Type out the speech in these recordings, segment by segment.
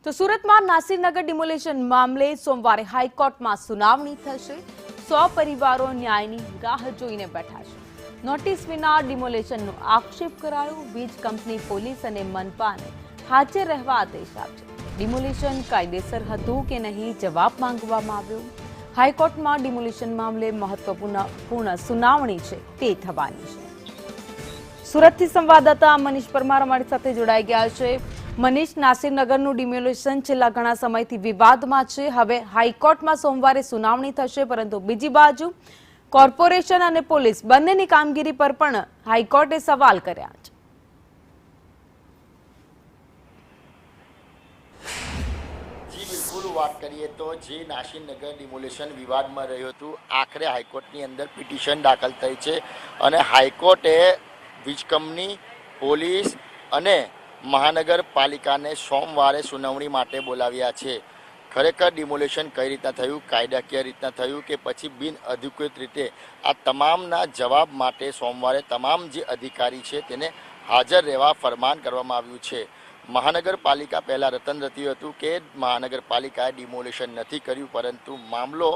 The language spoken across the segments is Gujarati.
તો સુરતમાં નાસિરનગર ડિમોલેશન મામલે સોમવારે હાઈકોર્ટમાં સુનાવણી થશે। 100 પરિવારો ન્યાયની રાહ જોઈને બેઠા છે। નોટિસ વિના ડિમોલેશનનો આક્ષેપ કરાયો। વીજ કંપની, પોલીસ અને મનપાને હાજર રહેવા આદેશ આપ્યો। ડિમોલેશન કાયદેસર હતું કે નહીં જવાબ માંગવામાં આવ્યો। હાઈકોર્ટમાં ડિમોલેશન મામલે મહત્વપૂર્ણ સુનાવણી છે તે થવાની છે। સુરતથી સંવાદદાતા મનીષ પરમાર અમારી સાથે જોડાઈ ગયા છે। મનીષ, નાસિરનગરનું ડિમોલેશન છેલ્લા ઘણા સમયથી વિવાદમાં છે। હવે હાઈકોર્ટમાં સોમવારે સુનાવણી થશે, પરંતુ બીજી બાજુ કોર્પોરેશન અને પોલીસ બંનેની કામગીરી પર પણ હાઈકોર્ટે સવાલ કર્યા છે। જી બિલકુલ, વાત કરીએ તો જે નાસિરનગર ડિમોલેશન વિવાદમાં રહ્યું હતું, આખરે હાઈકોર્ટની અંદર પિટિશન દાખલ થઈ છે અને હાઈકોર્ટે વીજ કંપની, પોલીસ અને મહાનગરપાલિકાને સોમવારે સુનાવણી માટે બોલાવ્યા છે। ખરેખર ડિમોલેશન કઈ રીતના થયું, કાયદાકીય રીતના થયું કે પછી બિન અધિકૃત રીતે, આ તમામના જવાબ માટે સોમવારે તમામ જે અધિકારી છે તેને હાજર રહેવા ફરમાન કરવામાં આવ્યું છે। મહાનગરપાલિકા પહેલાં રતન રત્યું હતું કે મહાનગરપાલિકાએ ડિમોલેશન નથી કર્યું, પરંતુ મામલો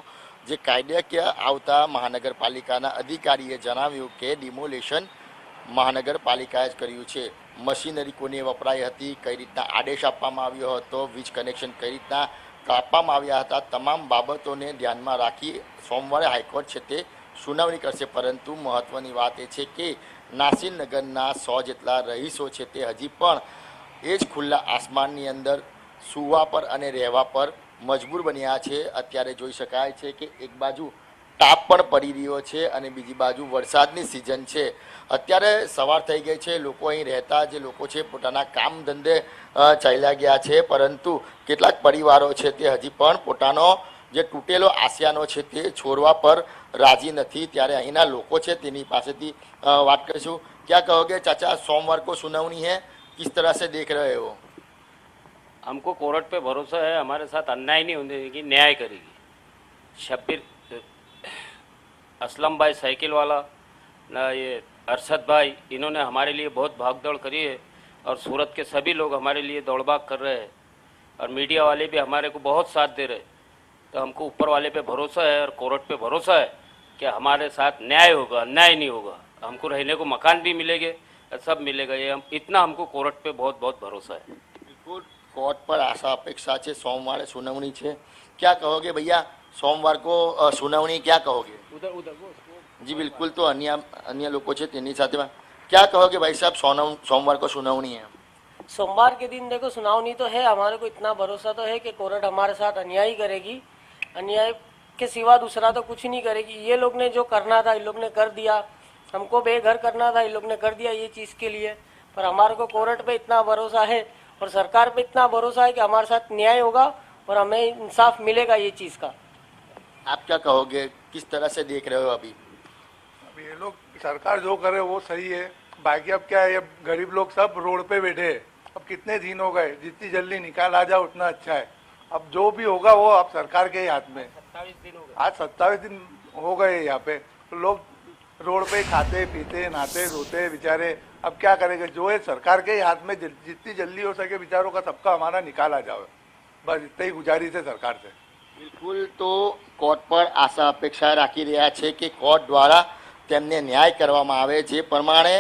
જે કાયદાકીય આવતા મહાનગરપાલિકાના અધિકારીએ જણાવ્યું કે ડિમોલેશન મહાનગરપાલિકાએ જ કર્યું છે। મશીનરી કોને વપરાઈ હતી, કઈ રીતના આદેશ આપવામાં આવ્યો હતો, વીજ કનેક્શન કઈ રીતના કાપવામાં આવ્યા હતા, તમામ બાબતોને ધ્યાનમાં રાખી સોમવારે હાઈકોર્ટ છે તે સુનાવણી કરશે। પરંતુ મહત્ત્વની વાત એ છે કે નાસિરનગરના 100 જેટલા રહીશો છે તે હજી પણ એ જ ખુલ્લા આસમાનની અંદર સૂવા પર અને રહેવા પર મજબૂર બન્યા છે। અત્યારે જોઈ શકાય છે કે એક બાજુ તાપ પણ પડી રહ્યો છે અને બીજી બાજુ વરસાદની સિઝન છે। અત્યારે સવાર થઈ ગઈ છે, લોકો અહીં રહેતા જે લોકો છે પોતાના કામ ધંધે ચાલ્યા ગયા છે, પરંતુ કેટલાક પરિવારો છે તે હજી પણ પોતાનો જે તૂટેલો આશિયાનો છે તે છોડવા પર રાજી નથી। ત્યારે અહીંના લોકો છે તેની પાસેથી વાત કરીશું। क्या कहोगे चाचा, सोमवार को सुनावनी है, किस तरह से देख रहे हो? हमको कोर्ट पे भरोसा है, हमारे साथ अन्याय नहीं होने देगी, न्याय करेगी। शब्बीर असलम भाई साइकिल वाला ना, ये अरशद भाई, इन्होंने हमारे लिए बहुत भागदौड़ करी है और सूरत के सभी लोग हमारे लिए दौड़भाग कर रहे हैं और मीडिया वाले भी हमारे को बहुत साथ दे रहे हैं। तो हमको ऊपर वाले पे भरोसा है और कोर्ट पे भरोसा है कि हमारे साथ न्याय होगा, अन्याय नहीं होगा। हमको रहने को मकान भी मिलेंगे, सब मिलेगा। ये हम इतना हमको कोर्ट पे बहुत बहुत भरोसा है। बिल्कुल, कोर्ट पर आशा अपेक्षा है। सोमवार सुनावनी है, क्या कहोगे भैया? सोमवार को सुनावनी क्या कहोगे? उधर उधर जी बिल्कुल, तो अन्य लोगों से तेनी साथ में क्या कहोगे भाई साहब? सोमवार को सुनावनी है। सोमवार के दिन देखो सुनावनी तो है, हमारे को इतना भरोसा तो है कि कोर्ट हमारे साथ अन्याय करेगी। अन्याय के सिवा दूसरा तो कुछ नहीं करेगी। ये लोग ने जो करना था इन लोग ने कर दिया, हमको बेघर करना था इन लोग ने कर दिया ये चीज़ के लिए। पर हमारे को कोर्ट पे इतना भरोसा है और सरकार पे इतना भरोसा है कि हमारे साथ न्याय होगा और हमें इंसाफ मिलेगा ये चीज़ का। आप क्या कहोगे, किस तरह से देख रहे हो अभी? ये लोग सरकार जो करे वो सही है, बाकी अब क्या है, अब गरीब लोग सब रोड पे बैठे हैं। अब कितने दिन हो गए, जितनी जल्दी निकाल आ जाओ उतना अच्छा है। अब जो भी होगा वो अब सरकार के ही हाथ में। 27 दिन हो गए, आज 27 दिन हो गए यहाँ पे, तो लोग रोड पे खाते पीते नहाते रोते बेचारे। अब क्या करेंगे, जो है सरकार के ही हाथ में। जितनी जल्दी हो सके बेचारों का सबका हमारा निकाल आ जाओ, बस इतना ही गुजारिश है सरकार से। બિલકુલ, તો કોર્ટ પર આશા અપેક્ષા રાખી રહ્યા છે કે કોર્ટ દ્વારા તેમને ન્યાય કરવામાં આવે। જે પ્રમાણે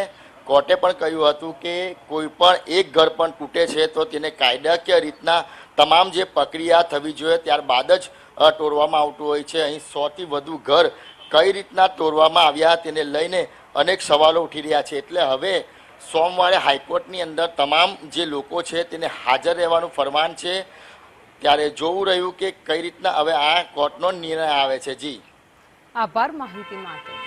કોર્ટે પણ કહ્યું હતું કે કોઈ પણ એક ઘર પણ તૂટે છે તો તેને કાયદાકીય રીતના તમામ જે પ્રક્રિયા થવી જોઈએ ત્યારબાદ જ તોડવામાં આવતું હોય છે। અહીં 100થી વધુ ઘર કઈ રીતના તોડવામાં આવ્યા તેને લઈને અનેક સવાલો ઉઠી રહ્યા છે। એટલે હવે સોમવારે હાઈકોર્ટની અંદર તમામ જે લોકો છે તેને હાજર રહેવાનું ફરમાન છે। ત્યારે જોવું રહ્યું કે કઈ રીતના હવે આ કોર્ટનો નિર્ણય આવે છે। જી આભાર માહિતી માટે।